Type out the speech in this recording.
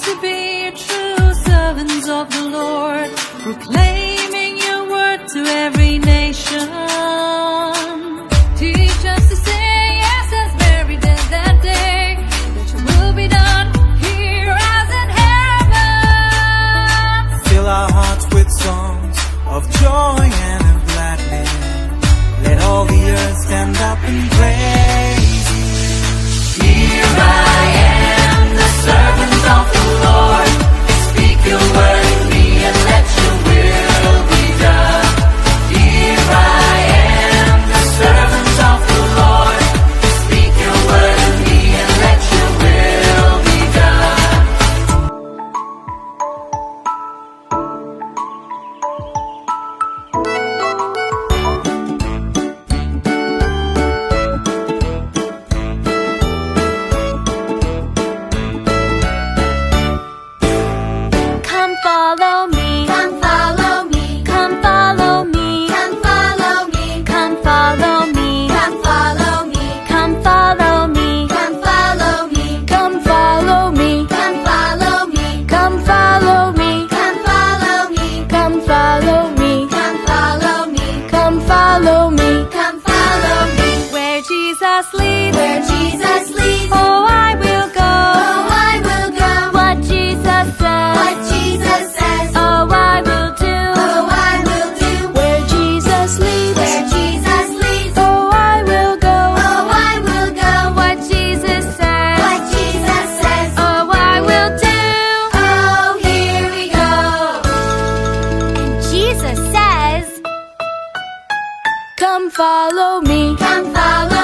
to be true servants of the Lord, proclaiming your word to every nation. Teach us to say yes as Mary did that day, that your will be done here as in heaven. Fill our hearts with songs of joy and of gladness. Let all the earth stand up and praise you. Here I am, the servant of the Lord. Speak your word in me and let your will be done. Here I am, the servant of the Lord. Speak your word in me and let your will be done. Come follow me, come follow me, come follow me, come follow me, come follow me, come follow me, come follow me, come follow me, come follow me, come follow me, come follow me, come follow me, come follow me, come follow me, come follow me, come follow me. Where Jesus leads, where Jesus leads, oh I will go, oh I will go. What Jesus says, what Jesus says, oh I will do, oh I will do. Where Jesus leads, where Jesus leads, oh I will go, oh I will go. What Jesus says, what Jesus says, oh I will do. Oh, here we go. And Jesus says, come follow me, come follow